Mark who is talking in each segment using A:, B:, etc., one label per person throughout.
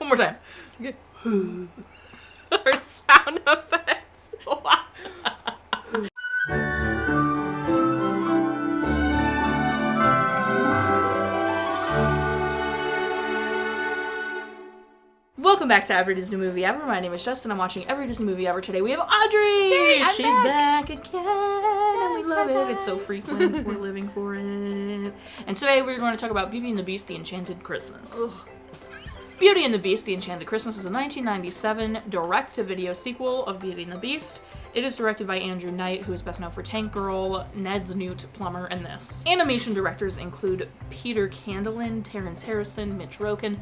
A: One more time.
B: Or sound effects.
A: Welcome back to Every Disney Movie Ever. My name is Jess, and I'm watching Every Disney Movie Ever. Today we have Audrey!
B: Yay, I'm
A: She's back again, and we love it. It's so frequent. We're living for it. And today we're going to talk about Beauty and the Beast, The Enchanted Christmas.
B: Ugh.
A: Beauty and the Beast, The Enchanted Christmas is a 1997 direct-to-video sequel of Beauty and the Beast. It is directed by Andrew Knight, who is best known for Tank Girl, Ned's Newt, Plumber, and this. Animation directors include Peter Candlin, Terrence Harrison, Mitch Roken,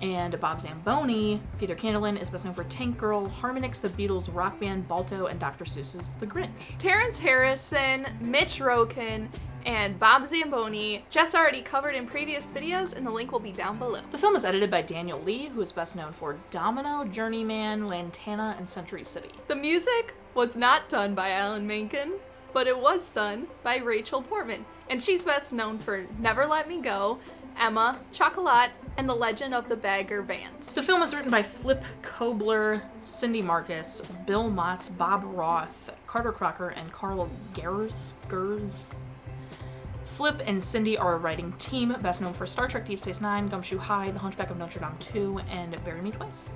A: and Bob Zamboni. Peter Candlin is best known for Tank Girl, Harmonix, The Beatles, Rock Band, Balto, and Dr. Seuss's The Grinch.
B: Terrence Harrison, Mitch Roken, and Bob Zamboni, Jess already covered in previous videos, and the link will be down below.
A: The film is edited by Daniel Lee, who is best known for Domino, Journeyman, Lantana, and Century City.
B: The music was not done by Alan Menken, but it was done by Rachel Portman, and she's best known for Never Let Me Go, Emma, Chocolat, and The Legend of the Bagger Vance.
A: The film is written by Flip Kobler, Cindy Marcus, Bill Motz, Bob Roth, Carter Crocker, and Carl Gers. Flip and Cindy are a writing team, best known for Star Trek Deep Space Nine, Gumshoe High, The Hunchback of Notre Dame 2, and Bury Me Twice.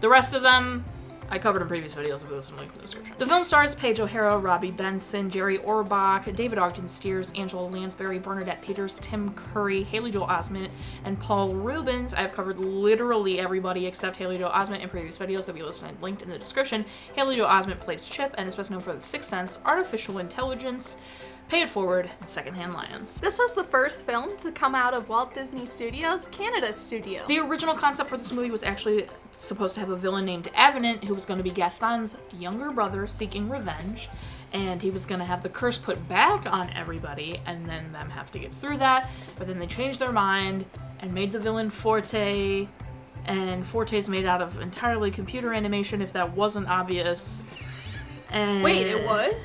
A: The rest of them I covered in previous videos, if you listen to the link in the description. The film stars Paige O'Hara, Robbie Benson, Jerry Orbach, David Ogden Stiers, Angela Lansbury, Bernadette Peters, Tim Curry, Haley Joel Osment, and Paul Rubens. I've covered literally everybody except Haley Joel Osment in previous videos that we listed and linked in the description. Haley Joel Osment plays Chip and is best known for The Sixth Sense, Artificial Intelligence, Pay It Forward, and Secondhand Lions.
B: This was the first film to come out of Walt Disney Studios' Canada studio.
A: The original concept for this movie was actually supposed to have a villain named Avenant, who was going to be Gaston's younger brother seeking revenge, and he was going to have the curse put back on everybody, and then them have to get through that, but then they changed their mind and made the villain Forte, and Forte's made out of entirely computer animation, if that wasn't obvious. And
B: Wait, it was?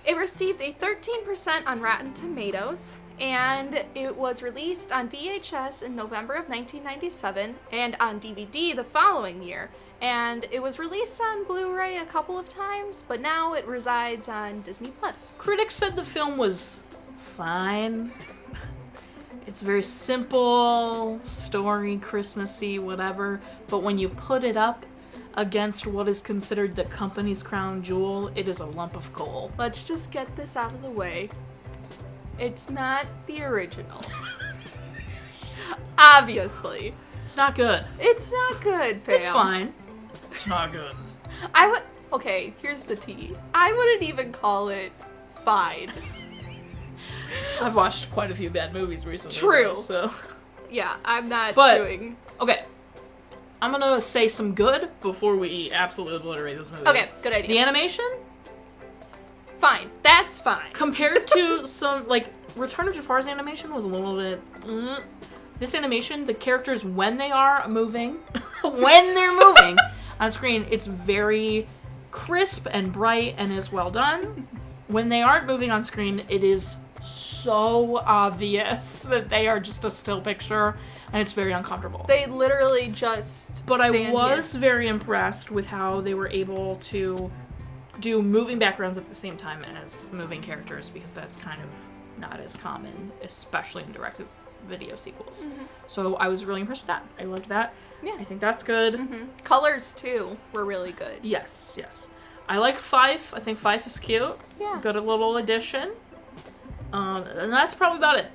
B: It received a 13% on Rotten Tomatoes, and it was released on VHS in November of 1997 and on DVD the following year. And it was released on Blu-ray a couple of times, but now it resides on Disney+.
A: Critics said the film was fine. It's very simple, story, Christmassy, whatever, but when you put it up against what is considered the company's crown jewel, it is a lump of coal.
B: Let's just get this out of the way. It's not the original. Obviously.
A: It's not good.
B: It's not good, fam.
A: It's fine. It's not good.
B: Okay, here's the tea. I wouldn't even call it fine.
A: I've watched quite a few bad movies recently.
B: True.
A: Though, so.
B: Yeah, I'm not
A: But-
B: doing...
A: Okay. I'm gonna say some good before we absolutely obliterate this movie.
B: Okay, good idea.
A: The animation?
B: Fine. That's fine.
A: Compared to some, like, Return of Jafar's animation was a little bit... This animation, the characters, when they are moving, when they're moving on screen, it's very crisp and bright and is well done. When they aren't moving on screen, it is so obvious that they are just a still picture, and it's very uncomfortable.
B: They literally just
A: But
B: stand
A: I was
B: here.
A: very impressed with how they were able to do moving backgrounds at the same time as moving characters, because that's kind of not as common, especially in direct-to-video sequels.
B: Mm-hmm.
A: So I was really impressed with that. I loved that.
B: Yeah.
A: I think that's good.
B: Mm-hmm. Colors, too, were really good.
A: Yes, yes. I like Fife. I think Fife is cute.
B: Yeah.
A: Good little addition. And that's probably about it.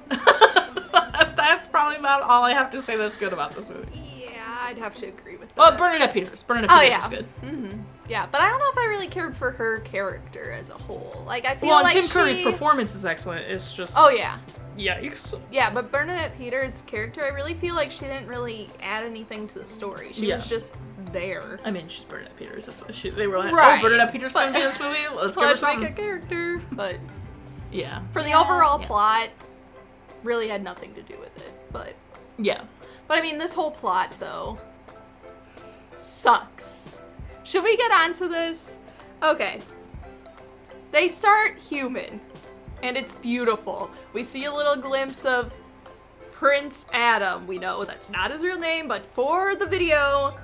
A: That's probably about all I have to say that's good about this movie.
B: Yeah, I'd have to agree with that.
A: Oh, Bernadette Peters. Bernadette Peters is good.
B: Mm-hmm. Yeah, but I don't know if I really cared for her character as a whole. Like, I feel
A: Well,
B: like
A: Tim Curry's performance is excellent. It's just...
B: Oh, yeah.
A: Yikes.
B: Yeah, but Bernadette Peters' character, I really feel like she didn't really add anything to the story. She was just there.
A: I mean, she's Bernadette Peters. That's what they were like,
B: Right.
A: oh, Bernadette Peters going to be in this movie? Let's give her
B: Let's make
A: something.
B: a character. But
A: Yeah.
B: for the overall plot, really had nothing to do with it. But
A: Yeah.
B: But I mean, this whole plot, though, sucks. Should we get on to this? Okay. They start human, and it's beautiful. We see a little glimpse of Prince Adam. We know that's not his real name, but for the video,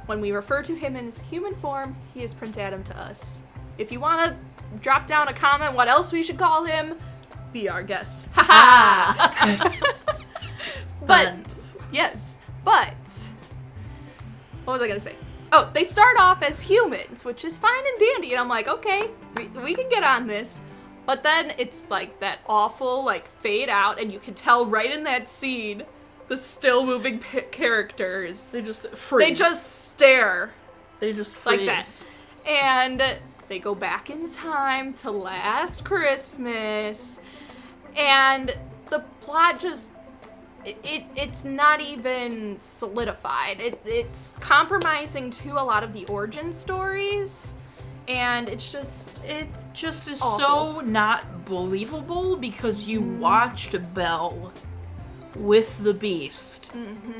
B: when we refer to him in human form, he is Prince Adam to us. If you want to drop down a comment what else we should call him, be our guest. Ha But, yes, but, what was I gonna say? Oh, they start off as humans, which is fine and dandy, and I'm like, okay, we can get on this. But then it's like that awful, like, fade out, and you can tell right in that scene, the still moving characters.
A: They just freeze.
B: They just stare.
A: They just freeze.
B: Like that. And they go back in time to last Christmas, and the plot just, it's not even solidified. It's compromising to a lot of the origin stories, and it just is awful.
A: So not believable because you watched Belle with the Beast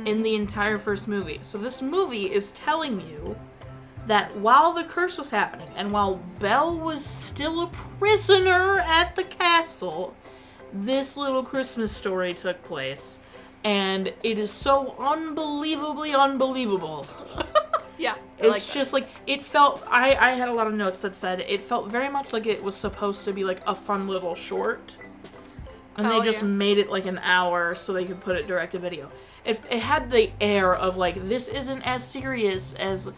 A: in the entire first movie. So this movie is telling you that while the curse was happening and while Belle was still a prisoner at the castle, this little Christmas story took place. And it is so unbelievably unbelievable.
B: Yeah.
A: It's just like, it felt, I had a lot of notes that said it felt very much like it was supposed to be like a fun little short. And they just made it like an hour so they could put it direct to video. It had the air of like, this isn't as serious as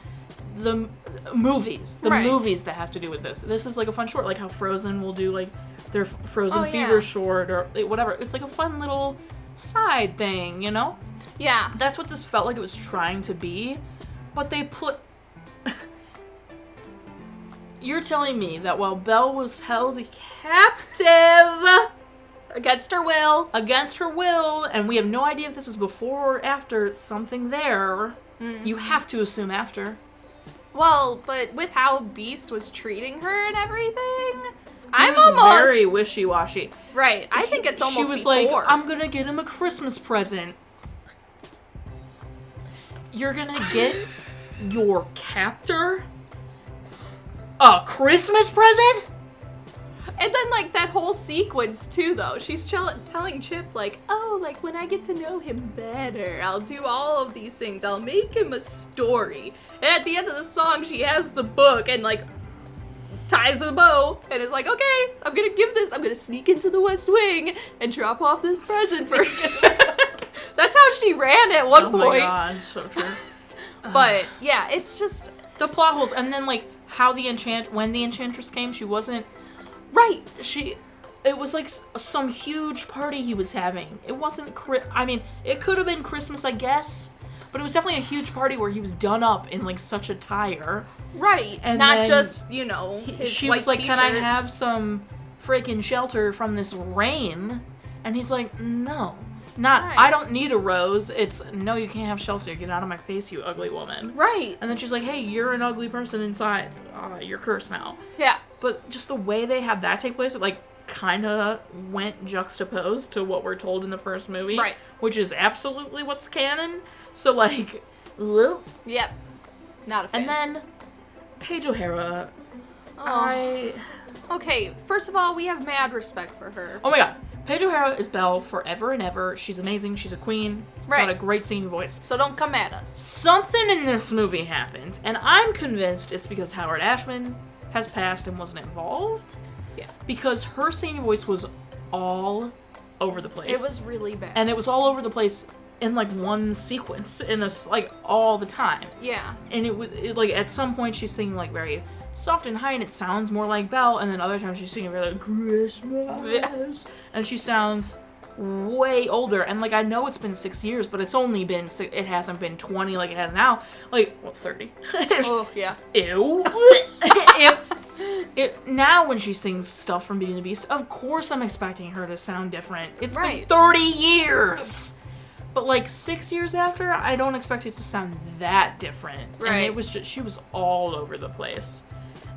A: the movies. The movies that have to do with this. This is like a fun short, like how Frozen will do like their Frozen Fever short or whatever. It's like a fun little side thing, you know?
B: Yeah.
A: That's what this felt like it was trying to be. But they put... You're telling me that while Belle was held captive...
B: Against her will.
A: Against her will, and we have no idea if this is before or after something there. You have to assume after.
B: Well, but with how Beast was treating her and everything...
A: He was very wishy-washy.
B: Right. I think it's almost
A: She was
B: before.
A: like, I'm gonna get him a Christmas present. You're gonna get your captor a Christmas present?
B: And then, like, that whole sequence, too, though. She's telling Chip, like, oh, like, when I get to know him better, I'll do all of these things. I'll make him a story. And at the end of the song, she has the book and, like, ties a bow and is like, okay, I'm gonna sneak into the West Wing and drop off this present for That's how she ran at one point. Oh my
A: god, so true.
B: But, yeah, it's just...
A: The plot holes, and then, like, how when the Enchantress came, she wasn't...
B: Right.
A: It was like some huge party he was having. It wasn't, I mean, it could have been Christmas, I guess, but it was definitely a huge party where he was done up in, like, such attire.
B: Right.
A: And
B: not just, you know, his
A: she
B: white
A: was like,
B: t-shirt.
A: can I have some freaking shelter from this rain? And he's like, no.
B: Right.
A: I don't need a rose. It's, no, you can't have shelter. Get out of my face, you ugly woman.
B: Right.
A: And then she's like, hey, you're an ugly person inside. You're cursed now.
B: Yeah.
A: But just the way they had that take place, it, like, kind of went juxtaposed to what we're told in the first movie.
B: Right.
A: Which is absolutely what's canon. So, like, ugh.
B: Yep. Not a fan.
A: And then, Paige O'Hara.
B: Okay, first of all, we have mad respect for her.
A: Oh my god. Paige O'Hara is Belle forever and ever. She's amazing. She's a queen.
B: Right.
A: Got a great singing voice.
B: So don't come at us.
A: Something in this movie happened, and I'm convinced it's because Howard Ashman has passed and wasn't involved.
B: Yeah.
A: Because her singing voice was all over the place.
B: It was really bad.
A: And it was all over the place in, like, one sequence, like, all the time.
B: Yeah.
A: And like, at some point she's singing, like, very soft and high, and it sounds more like Belle, and then other times she's singing very, like, Christmas, and she sounds way older, and, like, I know it's been 6 years, but it's only been it hasn't been 20 like it has now, like, what, 30?
B: Oh, yeah.
A: Ew. Now when she sings stuff from Beauty and the Beast, of course I'm expecting her to sound different. It's been 30 years! But, like, 6 years after, I don't expect it to sound that different.
B: Right.
A: And it was just, she was all over the place.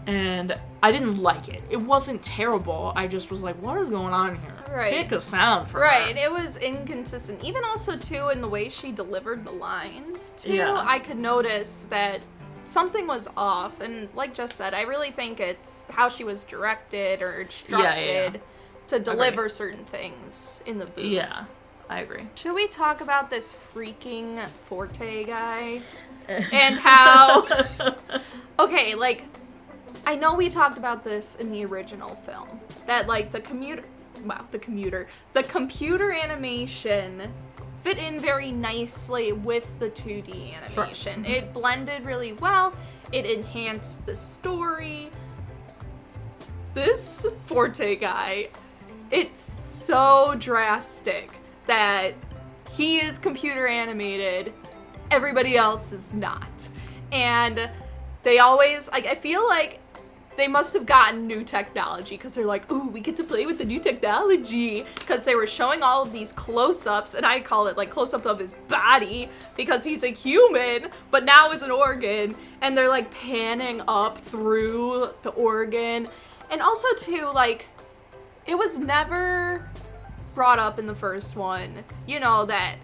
A: And I didn't like it. It wasn't terrible. I just was like, what is going on here?
B: Right.
A: Pick a sound for her.
B: Right. It was inconsistent. Even also, too, in the way she delivered the lines, too.
A: Yeah.
B: I could notice that something was off. And like Jess said, I really think it's how she was directed or instructed to deliver certain things in the booth.
A: Yeah. I agree.
B: Should we talk about this freaking Forte guy? And how... Okay, like, I know we talked about this in the original film. That, like, the computer animation fit in very nicely with the 2D animation.
A: Sure.
B: It blended really well. It enhanced the story. This Forte guy, it's so drastic that he is computer animated, everybody else is not. And they always, like, I feel like they must have gotten new technology because they're like, ooh, we get to play with the new technology. Because they were showing all of these close-ups, and I call it like close-up of his body because he's a human, but now is an organ. And they're like panning up through the organ. And also too, like, it was never brought up in the first one, you know, that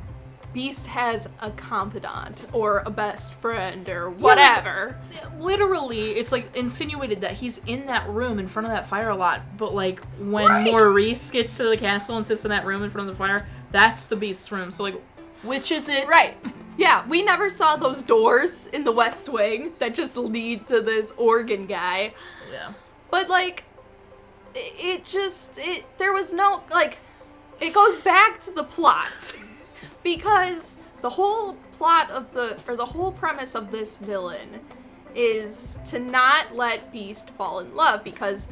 B: Beast has a confidant or a best friend or whatever.
A: Yeah, literally, it's like insinuated that he's in that room in front of that fire a lot, but like when Maurice gets to the castle and sits in that room in front of the fire, that's the Beast's room. So like, which is it?
B: Right. Yeah, we never saw those doors in the West Wing that just lead to this organ guy.
A: Yeah.
B: But like, there was no, like, it goes back to the plot. Because the whole plot of the whole premise of this villain is to not let Beast fall in love because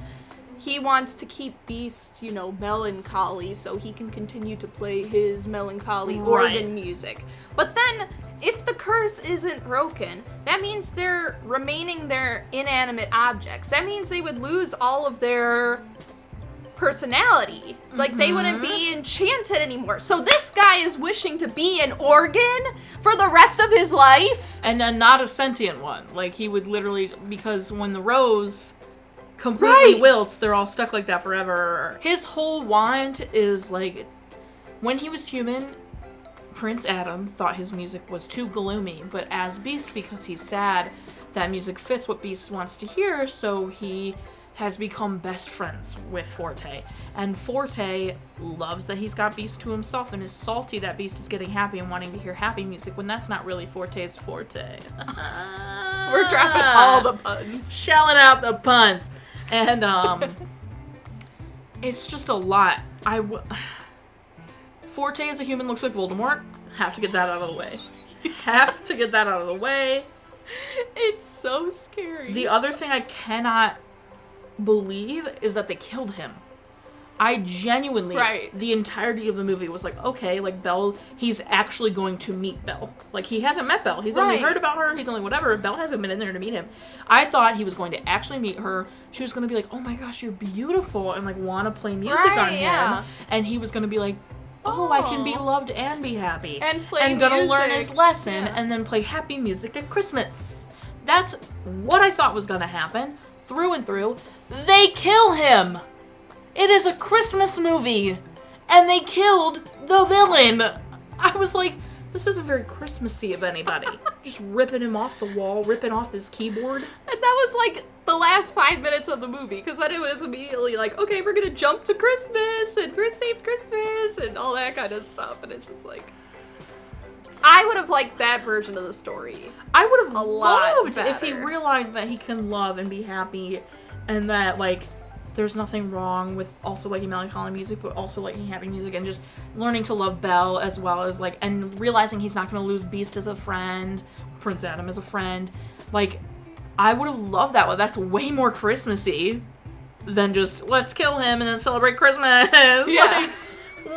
B: he wants to keep Beast, you know, melancholy so he can continue to play his melancholy organ music. But then, if the curse isn't broken, that means they're remaining their inanimate objects. That means they would lose all of their personality. Like, they wouldn't be enchanted anymore. So this guy is wishing to be an organ for the rest of his life?
A: And not a sentient one. Like, he would literally, because when the rose completely wilts, they're all stuck like that forever. His whole want is, like, when he was human, Prince Adam thought his music was too gloomy, but as Beast, because he's sad, that music fits what Beast wants to hear, so he has become best friends with Forte. And Forte loves that he's got Beast to himself and is salty that Beast is getting happy and wanting to hear happy music when that's not really Forte's forte.
B: We're dropping all the puns.
A: Shelling out the puns. And, it's just a lot. Forte as a human looks like Voldemort. Have to get that out of the way. Have to get that out of the way.
B: It's so scary.
A: The other thing I cannot believe is that they killed him. I genuinely, the entirety of the movie was like, okay, like Belle, he's actually going to meet Belle. Like, he hasn't met Belle. He's only heard about her. He's only whatever. Belle hasn't been in there to meet him. I thought he was going to actually meet her. She was going to be like, oh my gosh, you're beautiful, and like want to play music on him. Yeah. And he was going to be like, oh, I can be loved and be happy.
B: And play
A: and
B: music.
A: Gonna learn his lesson and then play happy music at Christmas. That's what I thought was gonna happen. Through and through. They kill him! It is a Christmas movie! And they killed the villain! I was like, this isn't very Christmassy of anybody. Just ripping him off the wall, ripping off his keyboard.
B: And that was like the last 5 minutes of the movie, because then it was immediately like, okay, we're gonna jump to Christmas, and Chris saved Christmas, and all that kind of stuff, and it's just like... I would have liked that version of the story.
A: I would have loved
B: better
A: if he realized that he can love and be happy, and that, like, there's nothing wrong with also liking melancholy music, but also liking happy music, and just learning to love Belle as well as, like, and realizing he's not going to lose Beast as a friend, Prince Adam as a friend. Like, I would have loved that one. That's way more Christmassy than just, let's kill him and then celebrate Christmas.
B: Yeah.
A: Like,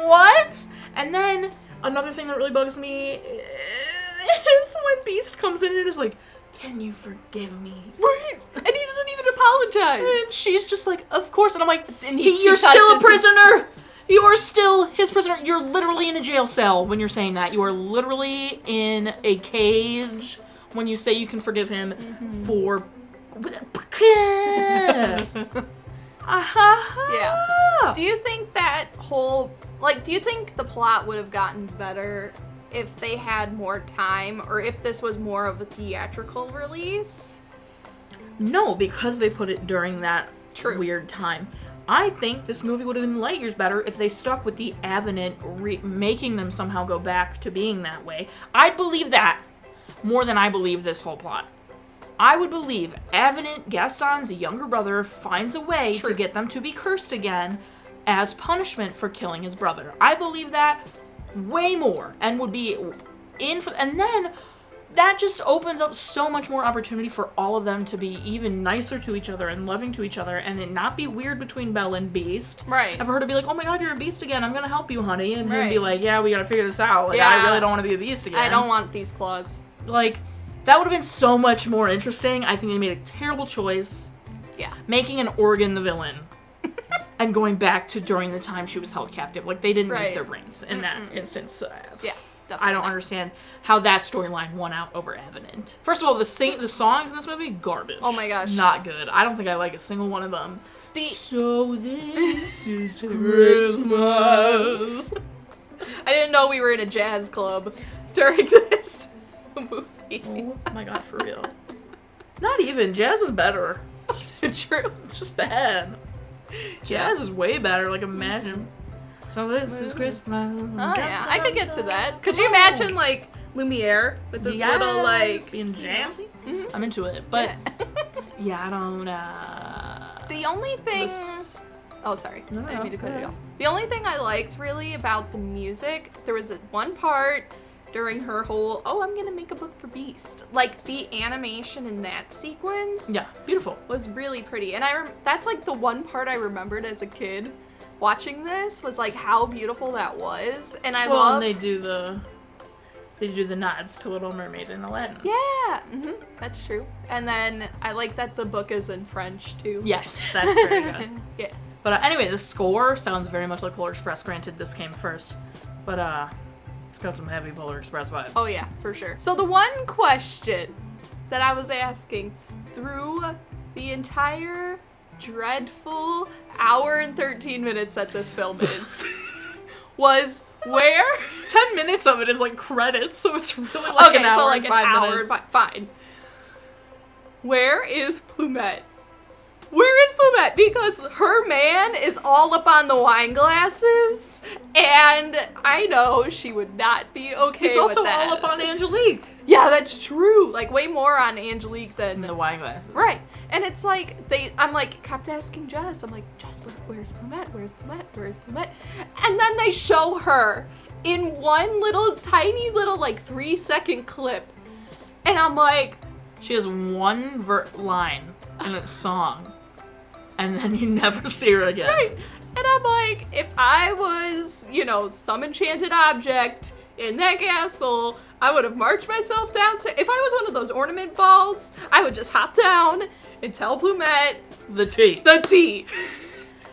A: what? And then another thing that really bugs me is when Beast comes in and is like, can you forgive me?
B: Right. And he doesn't even apologize.
A: And she's just like, of course. And I'm like,
B: and
A: you're still a prisoner. You're still his prisoner. You're literally in a jail cell when you're saying that. You are literally in a cage when you say you can forgive him for...
B: Yeah. Do you think that whole... Like, do you think the plot would have gotten better if they had more time, or if this was more of a theatrical release?
A: No, because they put it during that weird time. I think this movie would have been light years better if they stuck with the Avenant making them somehow go back to being that way. I'd believe that more than I believe this whole plot. I would believe Avenant, Gaston's younger brother, finds a way to get them to be cursed again as punishment for killing his brother. I believe that way more and would be in for... And then that just opens up so much more opportunity for all of them to be even nicer to each other and loving to each other and it not be weird between Belle and Beast.
B: Right.
A: And for her to be like, oh my god, you're a beast again. I'm going to help you, honey. And him be like, yeah, we got to figure this out. Like, I really don't want to be a beast again.
B: I don't want these claws.
A: Like, that would have been so much more interesting. I think they made a terrible choice.
B: Yeah.
A: Making an organ the villain. And going back to during the time she was held captive. Like, they didn't use their brains in that instance.
B: Yeah.
A: I don't understand how that storyline won out over Avenant. First of all, the songs in this movie, garbage.
B: Oh my gosh.
A: Not good. I don't think I like a single one of them. So this is Christmas.
B: I didn't know we were in a jazz club during this movie.
A: Oh my god, for real. Not even. Jazz is better.
B: True.
A: It's just bad. Jazz is way better, like imagine. So this is Christmas.
B: Oh yeah, I could get to that. Could you imagine like Lumiere with this little like
A: being jazzy? Mm-hmm. I'm into it, but yeah, I don't.
B: The only thing. Oh, sorry. I didn't mean to cut it off. The only thing I liked really about the music, there was one part during her whole, I'm gonna make a book for Beast. Like, the animation in that sequence.
A: Yeah, beautiful.
B: Was really pretty. And that's like the one part I remembered as a kid watching this, was like how beautiful that was. And I love...
A: and they do the nods to Little Mermaid in Aladdin.
B: Yeah, that's true. And then I like that the book is in French, too.
A: Yes, that's very good.
B: Yeah.
A: But anyway, the score sounds very much like Polar Express. Granted, this came first. But, it's got some heavy Polar Express vibes.
B: Oh, yeah, for sure. So the one question that I was asking through the entire dreadful hour and 13 minutes that this film is was where...
A: 10 minutes of it is like credits, so it's really like an hour and 5 minutes.
B: Fine. Where is Plumette? Where is Plumette? Because her man is all up on the wine glasses, and I know she would not be okay with that.
A: He's also all up on Angelique.
B: Yeah, that's true. Like, way more on Angelique than...
A: the wine glasses.
B: Right. And it's like, I'm like, kept asking Jess. I'm like, Jess, where's Plumette? Where's Plumette? Where's Plumette? And then they show her in one little, tiny little, like, 3-second clip. And I'm like...
A: She has one line in a song. And then you never see her again.
B: Right. And I'm like, if I was, some enchanted object in that castle, I would have marched myself down. If I was one of those ornament balls, I would just hop down and tell Plumette...
A: The tea.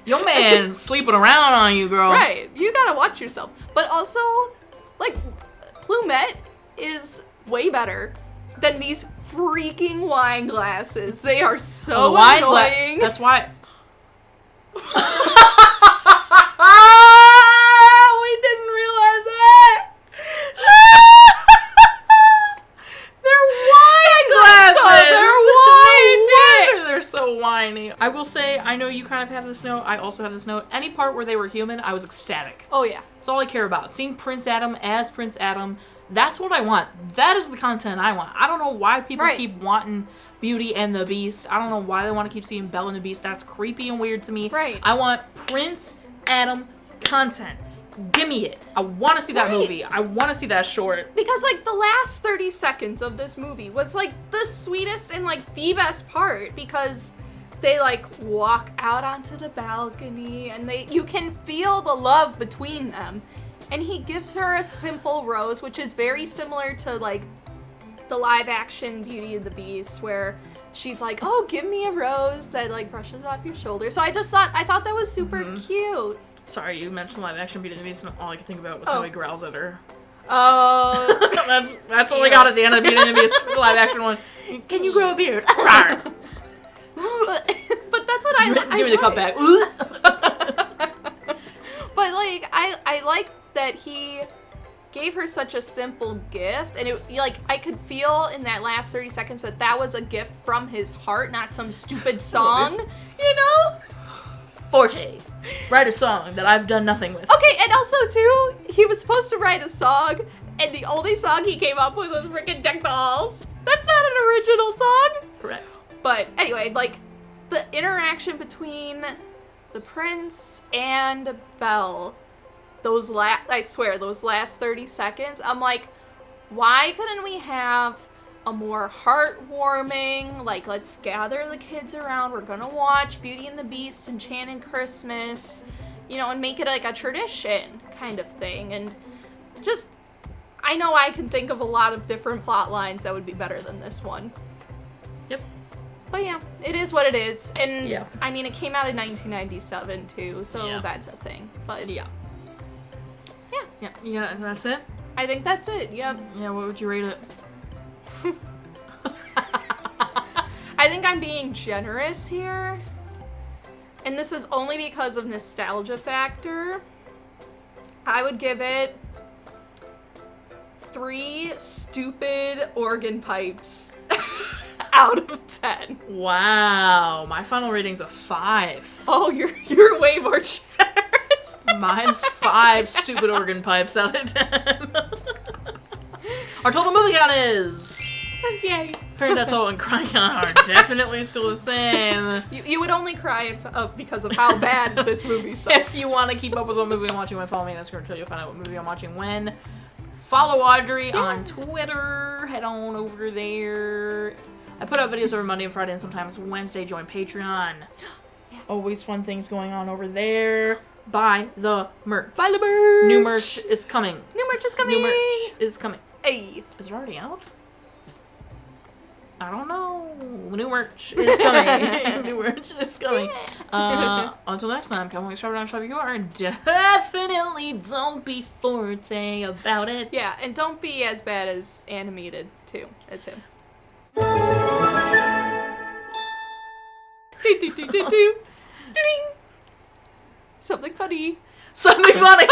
A: Your man's sleeping around on you, girl.
B: Right. You gotta watch yourself. But also, like, Plumette is way better than these freaking wine glasses. They are so annoying.
A: That's why... We didn't realize that! They're wine glasses! They're so whiny. I will say, I know you kind of have this note. I also have this note. Any part where they were human, I was ecstatic.
B: Oh, yeah.
A: That's all I care about. Seeing Prince Adam as Prince Adam, that's what I want. That is the content I want. I don't know why people keep wanting Beauty and the Beast. I don't know why they want to keep seeing Belle and the Beast. That's creepy and weird to me.
B: Right.
A: I want Prince Adam content. Give me it. I want to see that movie. I want to see that short.
B: Because, like, the last 30 seconds of this movie was, like, the sweetest and, like, the best part. Because they, like, walk out onto the balcony and you can feel the love between them. And he gives her a simple rose, which is very similar to, like, the live-action Beauty and the Beast, where she's like, oh, give me a rose that, like, brushes off your shoulder. So I thought that was super cute.
A: Sorry, you mentioned live-action Beauty and the Beast, and all I could think about was how he growls at her.
B: Oh.
A: That's all I got at the end of the Beauty and the Beast live-action one. Can you grow a beard?
B: But that's what I
A: Give me the cup back.
B: But, like, I like that he gave her such a simple gift, and I could feel in that last 30 seconds that was a gift from his heart, not some stupid song,
A: forte. Write a song that I've done nothing with.
B: Okay, and also, too, he was supposed to write a song, and the only song he came up with was freaking Deck the Halls. That's not an original song.
A: Correct.
B: But anyway, like, the interaction between the prince and Belle, I swear, those last 30 seconds, I'm like, why couldn't we have a more heartwarming, like, let's gather the kids around, we're gonna watch Beauty and the Beast, Enchanted Christmas, you know, and make it like a tradition kind of thing. And just, I know I can think of a lot of different plot lines that would be better than this one.
A: Yep.
B: But yeah, it is what it is. And
A: yeah.
B: I mean, it came out in 1997 too, so that's a thing. But
A: yeah.
B: Yeah.
A: Yeah, that's it?
B: I think that's it, yep.
A: Yeah, what would you rate it?
B: I think I'm being generous here. And this is only because of nostalgia factor. I would give it 3 stupid organ pipes out of 10.
A: Wow, my final rating's a 5.
B: Oh, you're way more generous.
A: Mine's 5 stupid organ pipes out of 10. Our total movie count is...
B: Yay.
A: Hearing That Total and Crying Out are definitely still the same.
B: You would only cry because of how bad this movie sucks.
A: If you want to keep up with what movie I'm watching when, follow me on Instagram until you'll find out what movie I'm watching when. Follow Audrey on Twitter. Head on over there. I put up videos every Monday and Friday and sometimes Wednesday. Join Patreon. Always fun things going on over there. Buy the merch.
B: Buy the merch.
A: New merch is coming.
B: New merch is coming.
A: New merch is coming.
B: Hey.
A: Is it already out? I don't know. New merch is coming. New merch is coming. Until next time, come on, Shop. You are definitely don't be forte about it.
B: Yeah, and don't be as bad as animated too as him. Something funny.
A: Something funny.